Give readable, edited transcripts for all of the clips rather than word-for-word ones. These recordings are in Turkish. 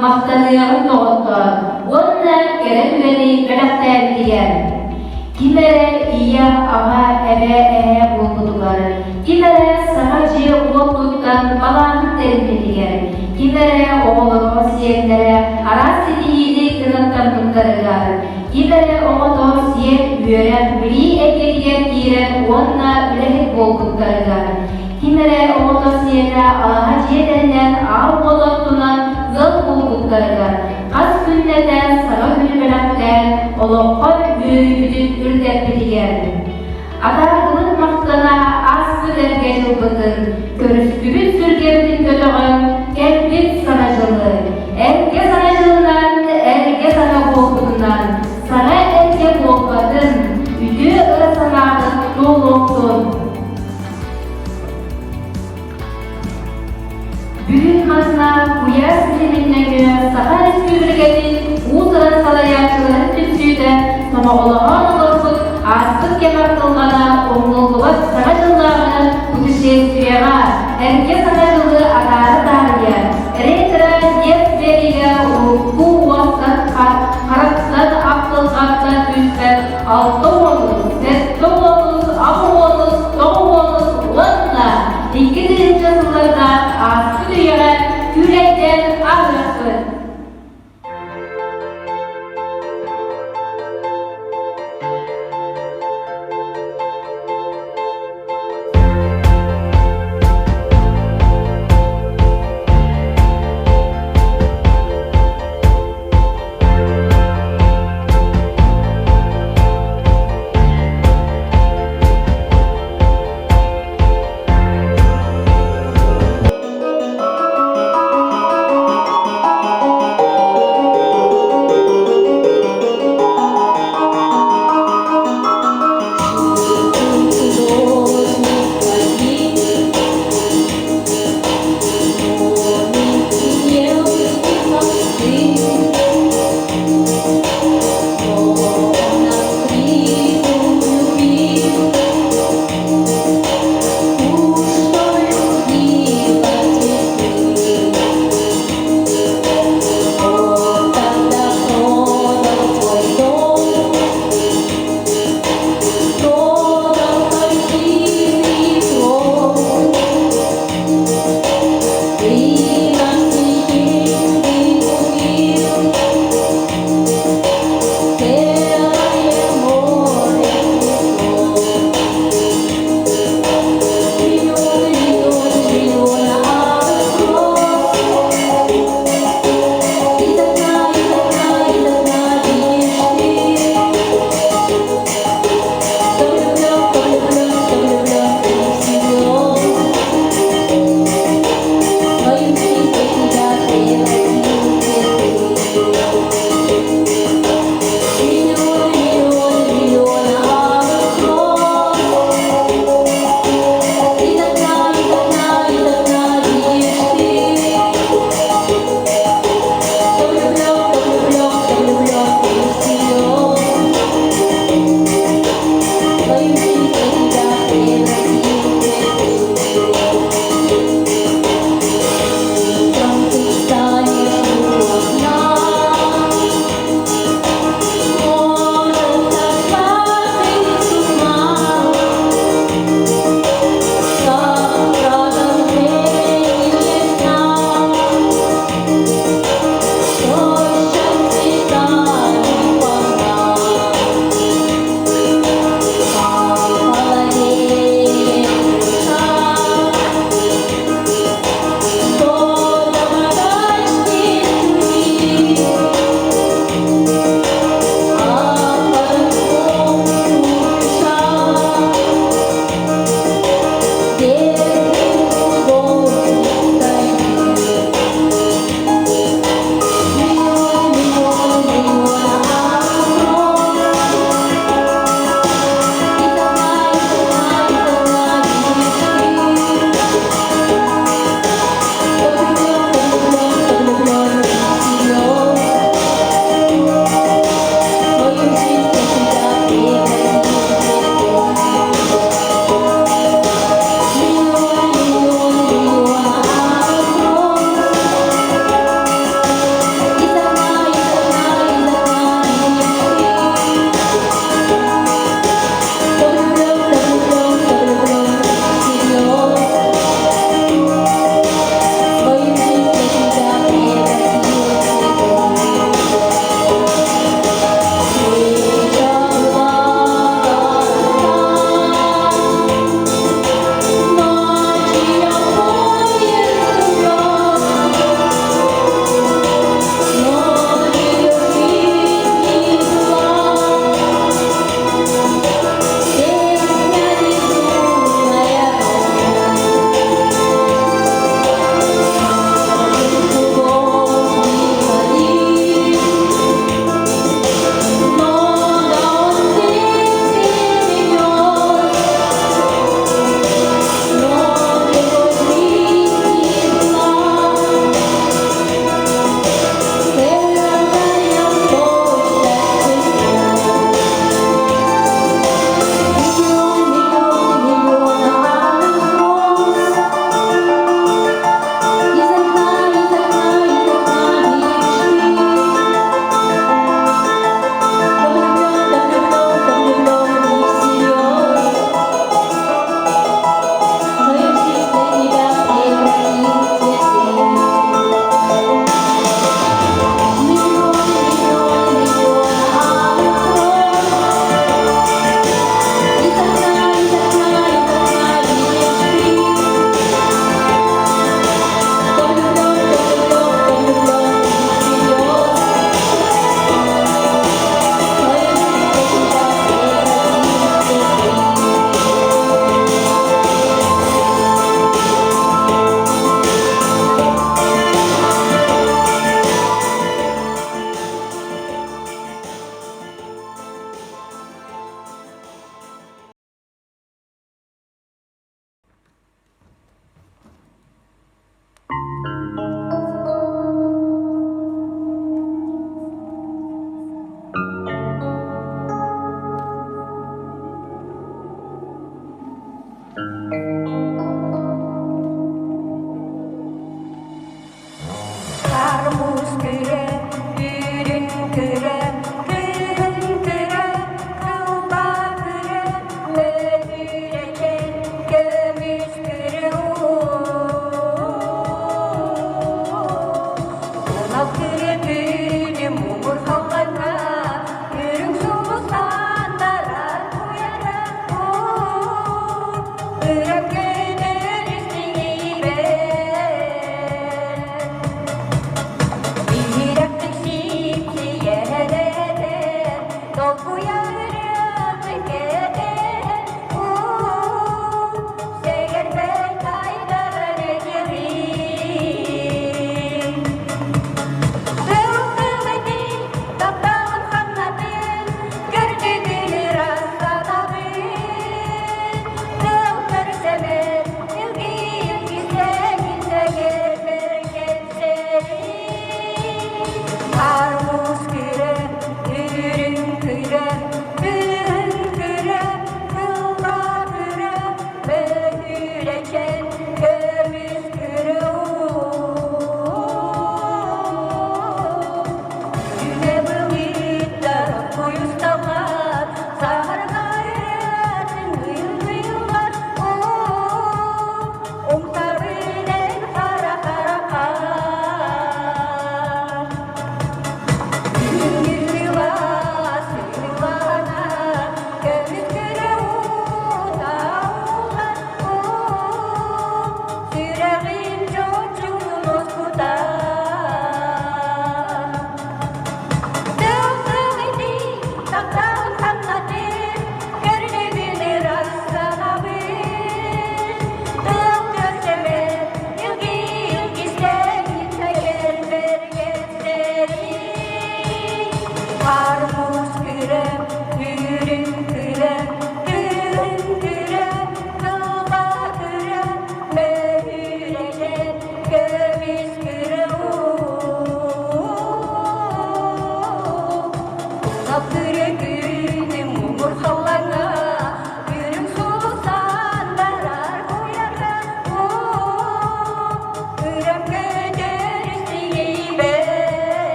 maqtanıyorum doğuttu. Onunla gerekleri belaktayan diyen. Kimere iya ağa eve bulgudular. Kimere sahacı ulotluktan balağın terimlidiler. Kimere oğulu siyenlere arası iyilik kınıttandıklarılar. Kimere oğulu siyen üyeren biri ekeliyen giren onunla ülehik bulguduklarılar. Kimere oğulu siyenlere ağa ciyedenler ağ bolottunan zıl bulguduklarılar. Kas günneden sana hülbelattan oloqqa büyüdük ürdepiligen. Adargının maqtana az gülerge yılbıdır. Körüskübüt sürgebinin kötüğün kelbit sanacılı. Erge sanacılından erge sana bolgundan. Sana erge bolgadın. Üdü ırasanağın doluqtun. Bugün mazna kuya sineminne göre Sahar Süpürge'nin Uğuz'un salayakçıların tüpsüydü. Sonra olağan olursun artık kemer kılgana onluğuluvat sanacıllarını kutuşesüyeğe erke sanacılığı adarı darıya. RETRO dep veriyle bu uğuzdan karaksan aklılgattan üstten altı oluz, sette oluz, avı oluz, doğu oluz, onunla 2. yıllarda aslı dünyaya yürekten ağırsın.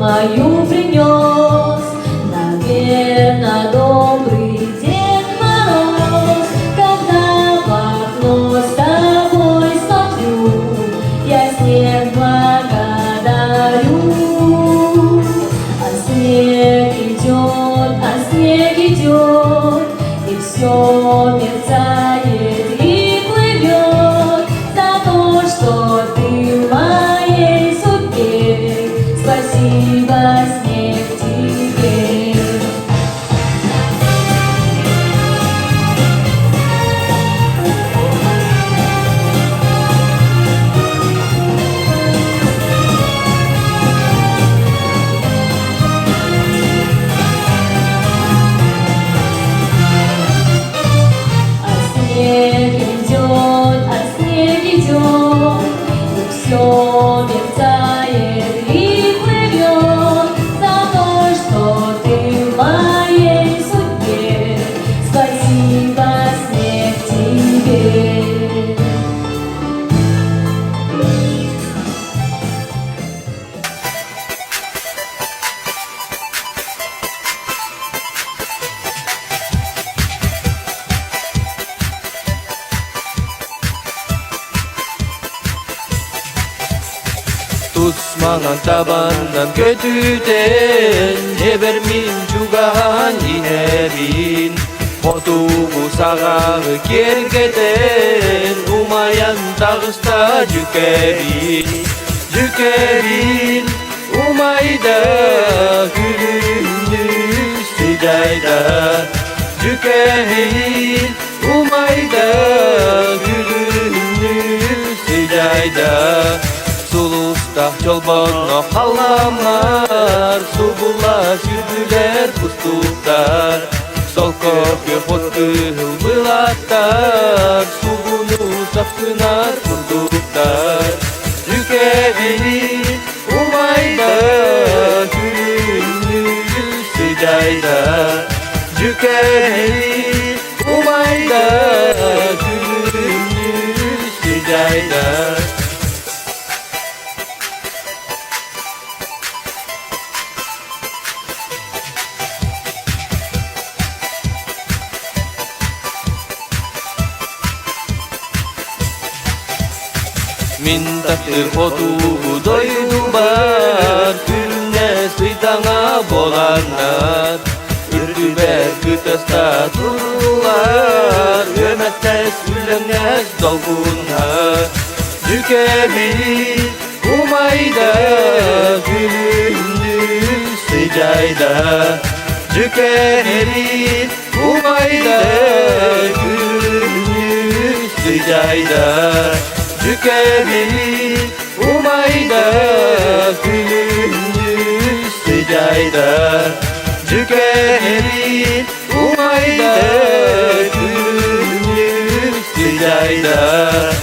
мою принес, наверно, добрый Дед Мороз, когда в окно с тобой mağan tabandan kötüden Ebermin jugan inerin Otuğu sağı kergeden Umayan tağısta cükerin Cükerin umayda gülümlü sıcayda Cükerin umayda gülümlü sıcayda Sulusta çolbono hallamar Subula sürdüler pustuklar Sol köpke potkul bılattar Subunu sapsınar kurduklar Cükerin umayda gülümlü sıcayda Cükerin umayda gülümlü sıcayda Mintaktır fotuğu doydu bar Külüne sıydana bolanlar Ürdüber kütesta dururlar Ömettes ülennes dolgunlar Cükemin umayda gülümlü sıcayda Cükemin umayda gülümlü sıcayda Cükemin umayda gülümlü sıcayda Cükemin umayda gülümlü sıcayda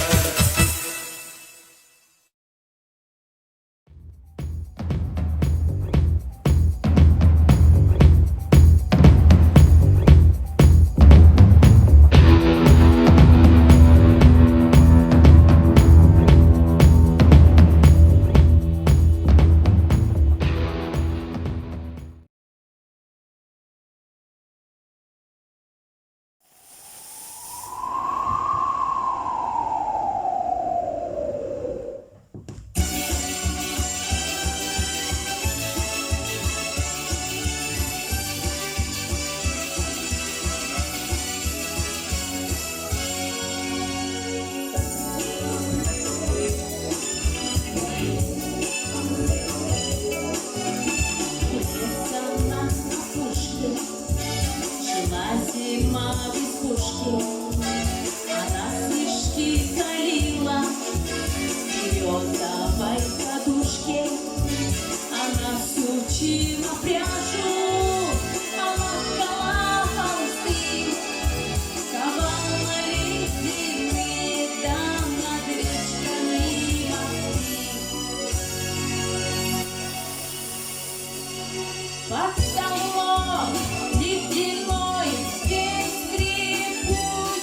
Под столом ледяной, весь скрипучий.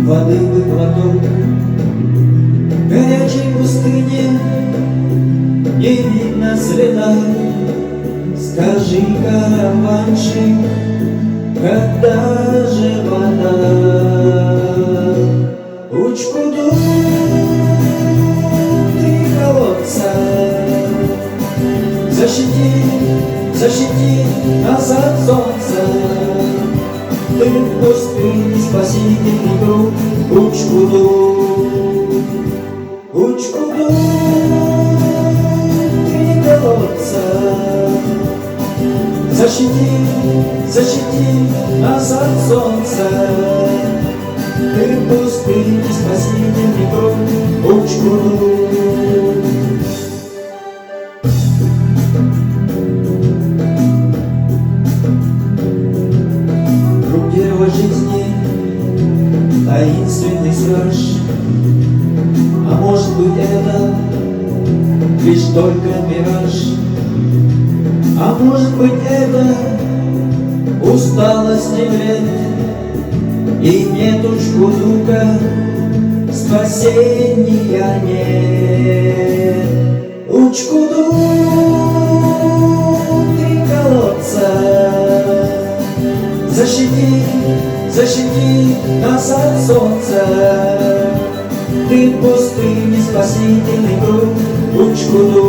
воды бы глоток, горячей пустыне не видно следа. Скажи, караванщик, когда же вода? Учкуду три колодца, защити нас от солнца. Ты в пустыне спасительный круг. Учкуду три колодца, защити нас от солнца. Ты в пустыне спасительный круг. Учкуду. Круг дерева жизни, таинственный страж. А может быть, это лишь только мираж? А может быть, это усталость и вред, и нету чудука, спасения нет. Учкуду три колодца, защити нас от солнца. Ты в пустыне спасительный круг. Учкуду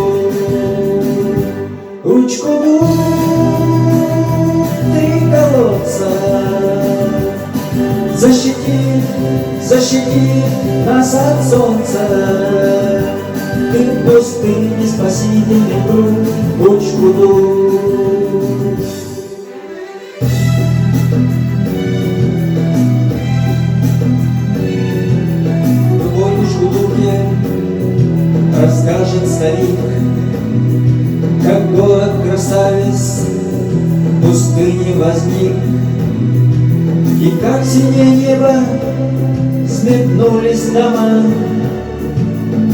три колодца, защити нас от солнца. Ты в пустыне спасительный круг. Учкуду. Расскажет старик, как город-красавец в пустыне возник, и как синее небо сметнулись дома,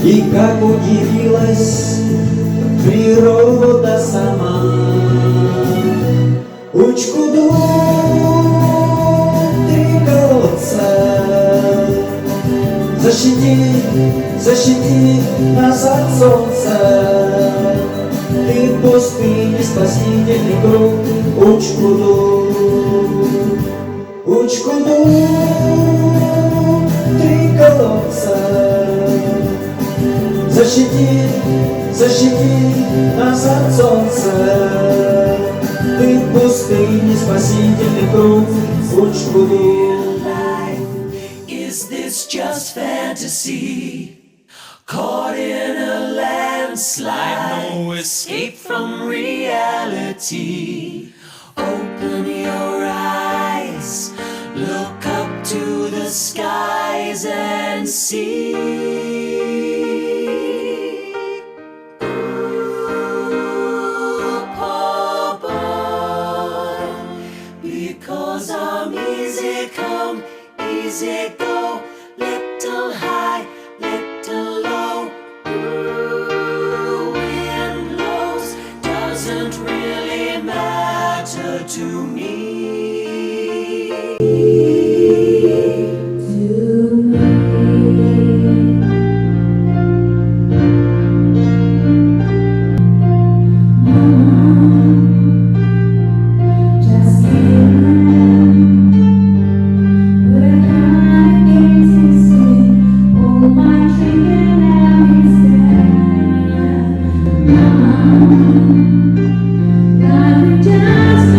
и как удивилась природа сама. Учкуду три колодца, защити нас от солнца. Ты в пустыне спасительный круг. Учкуду три колодца, защити нас от солнца. Ты в пустыне спасительный круг. Учкуду. Is this just fantasy? Caught in a landslide, no escape from reality. Open your eyes, look up to the skies and see. Ooh, poor boy, because I'm easy come, easy go, little high, little low. Ooh, wind blows, doesn't really matter to me. God, just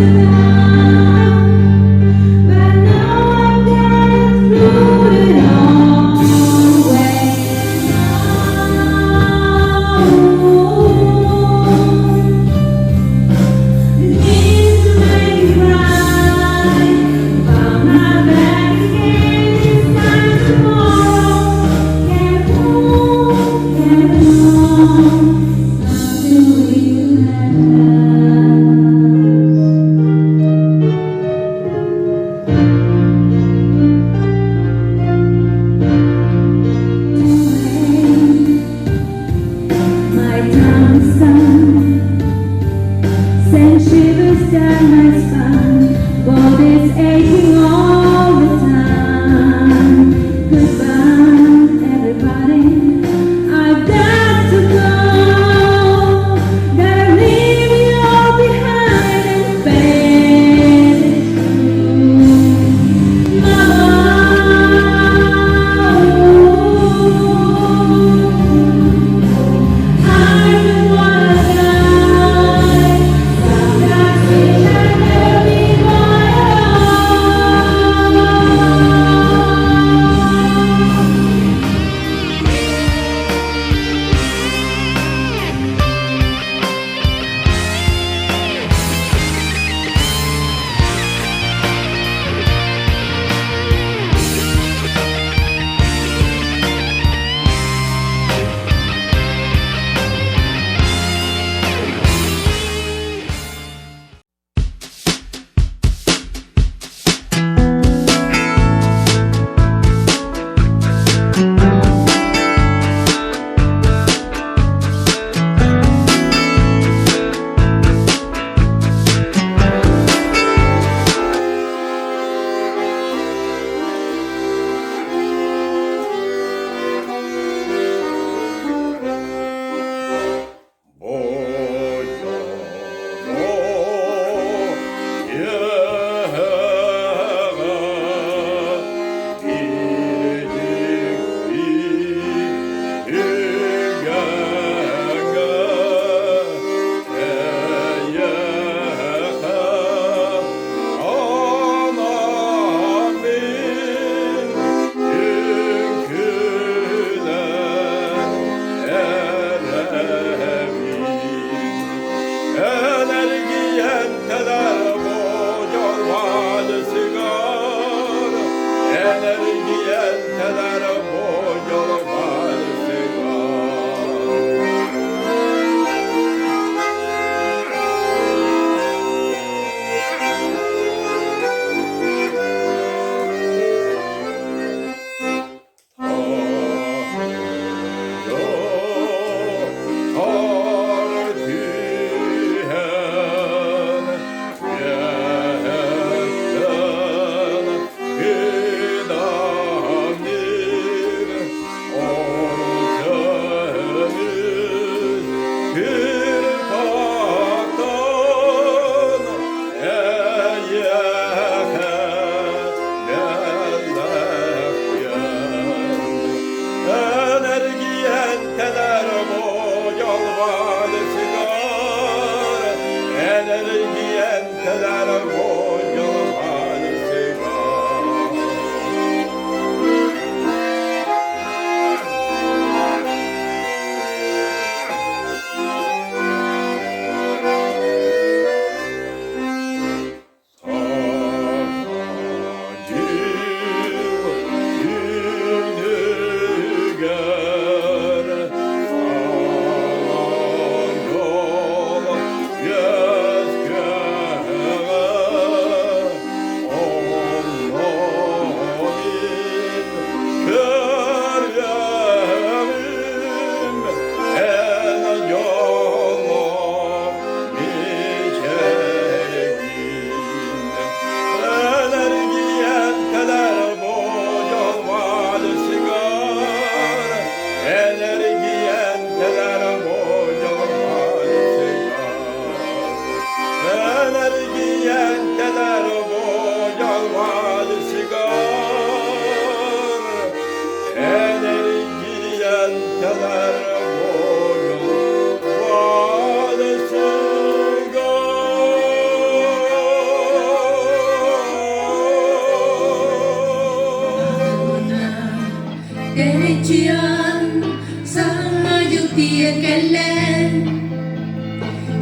Terecian sama jutia kellen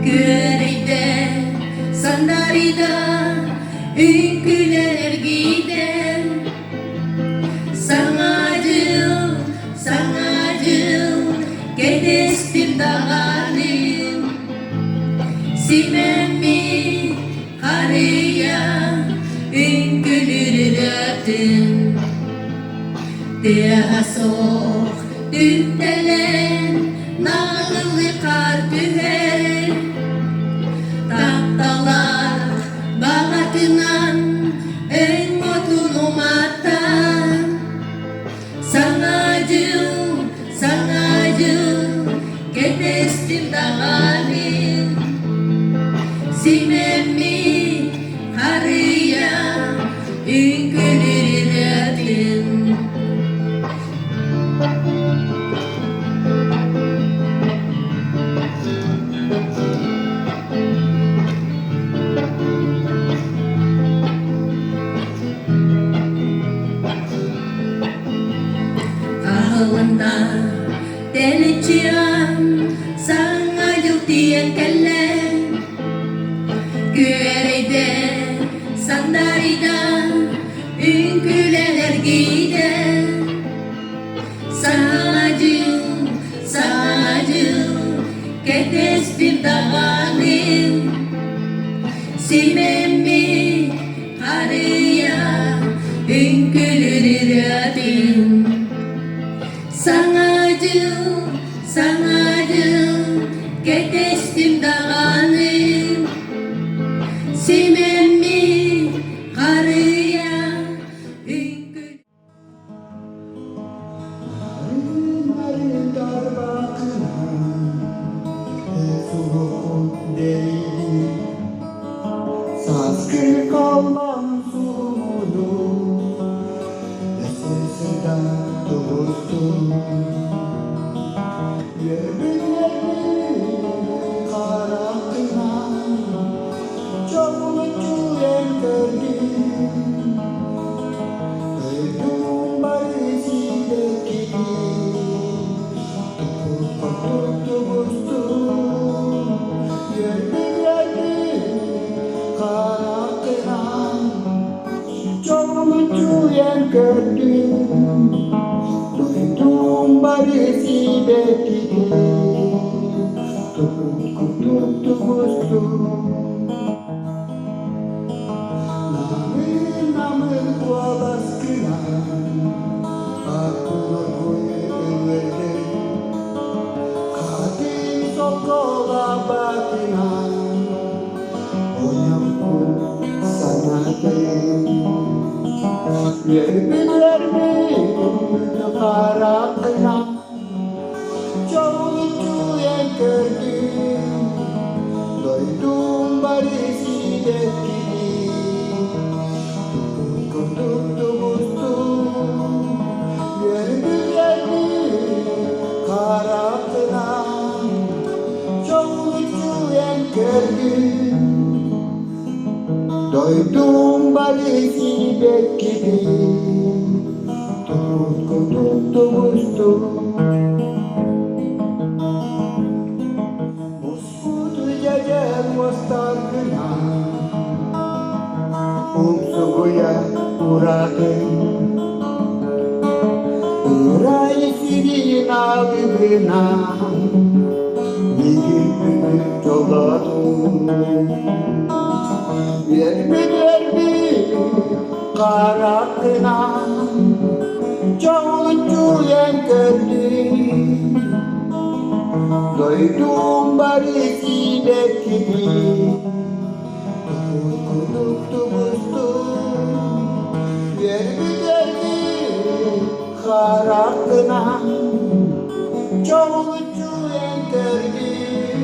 Güreide sandarida Ülküler giden Sangacıl Gedestim dağanim Simemi karıya Ülkülür döktüm Diyasok düntelen Nağılı kar tüher Taktalar bağatınan En mutlu matan Sangacıl Gedestim dağanim Simemi karıya Ülkülür döktüm Ahawanda Terecian Sangajul tiang kellen Güreide sandarida Ülküler giden Sangacıl Gedestim dağanim Simemi karıya Ülkülür döktüm Sangacıl Gedestim dağanim Simemi karıya Ülkülür Saskır kalman sulu Esesida dostum Yeminleri karakına Çok mutluyum gördüm Öldüm barışındaki Tuttum Yeminleri karakına Çok mutluyum gördüm Duydum barışındaki Tuttum Namır kuabaskına Aklıma koyuverdi Katil sokola bakına Oynampun sana değil Bilir mi karakına Çok mutluyum gördüm Doydum barışındaki Tuttum Yerini karakına Çok mutluyum gördüm Doydum barışındaki Tuttum Muskutu jajan wastakna Suguya uraken Urai sirina bibina Bigin jogatu Yerbi karakna Çoğuncu yang kedih Doydum barisi dekidi Kuduk tubustum Yerbi karakna Çoğuncu yang kedih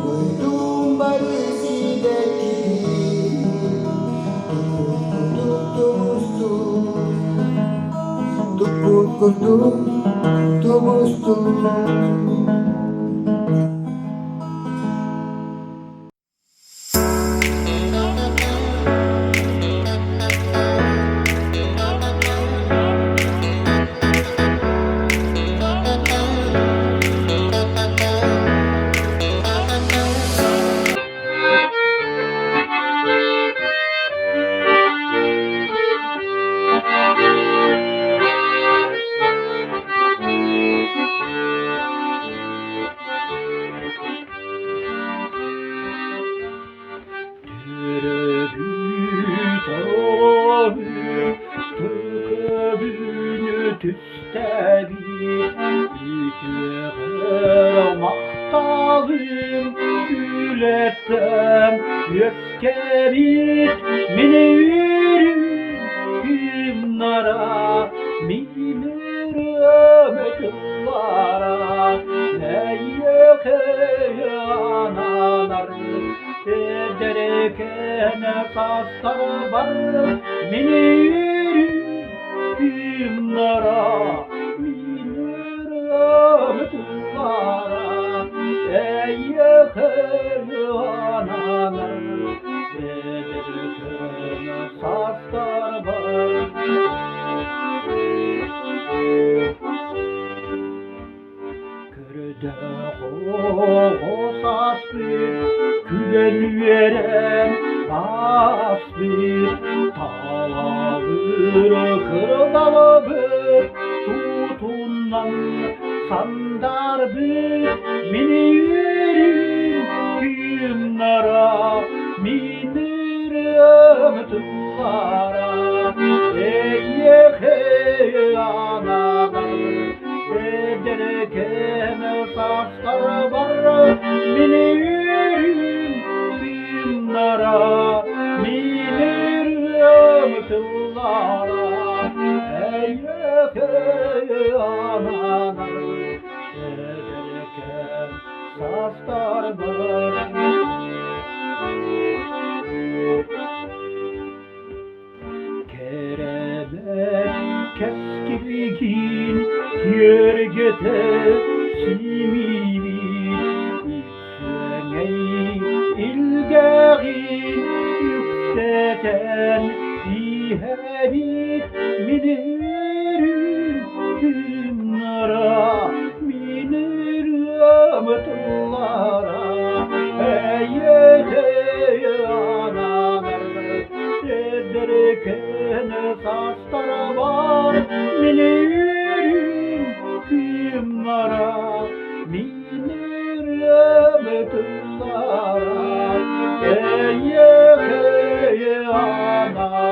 Doydum barisi dekidi Kuduk tubustum Kuduk tubustum üstelik ütüğür maktalım gülettem öfkelit mini yürüm nara minir ömütlara eyyek analar ederken sastar var mini yürüm nara minir ömütlara eyyek analar ederken sastar var. Kırda koğusas bir gülen veren bas bir tavalır kırdalı bir tutunan sandar bir mini yürüm kimnara minir ömütlara eyyek analar ederken saçlar var mini yürüm kimnara minir ömütlara eyyek analar ederken saçlar var. Keremet keskilgin yergete simimi üksengey ilgağin yükseten ihebit minir kimnara minir ömütlara eyyek analar ederken saçlar var mini yürüm kimnara minir ömütlara eyyek analar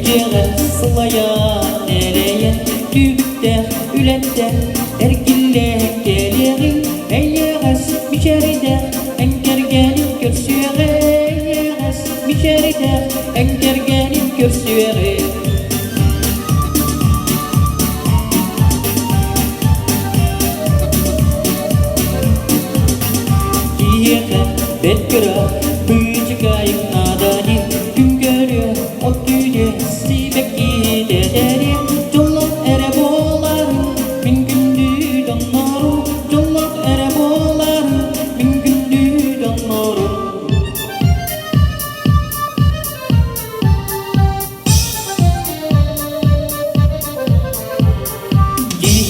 Yere sılayan nereye dübükte ülette erkille gelirin eyyes biçeride enkergenin görsüyere eyyes biçeride enkergenin görsüyere Yere betkıra büyücü kayık nadani gün görüyor o düğüne sibeki dederi Jolok ere boğlar min gündü donnoru Jolok ere boğlar min gündü donnoru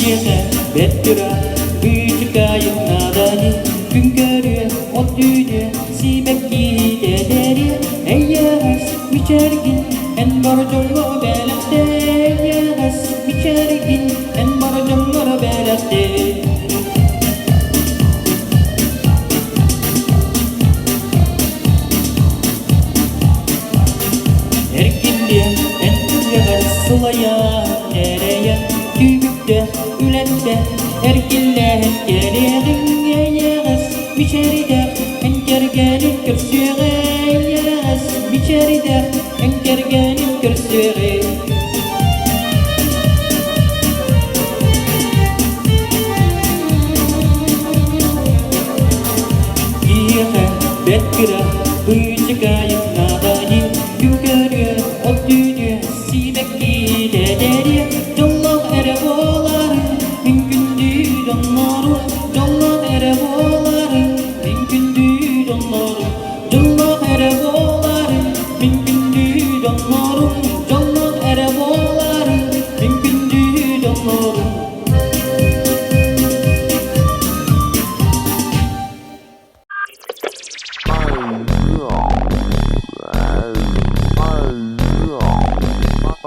Yere betkıra büyücü kayık nadani gün görüyor o düğüne sibeki dederi eyyes biçergin en barjollo belette eyyes biçergin en barjollo belette erkille en yagar sılaya nereye dübükte ülette erkille gelirin eyyes biçeride enkergenin görsüyere eyyes biçeride enkergenin görsüyere Yere betkıra büyücü kayıp nadani gün görüyor o düğünü sibeki dederi Jolok ere boğlar min gündü donnoru Jolok ere boğlar min gündü donnoru Jolok ere boğlar min gündü donnoru Jolok ere boğlar min gündü donnoru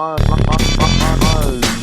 Bye.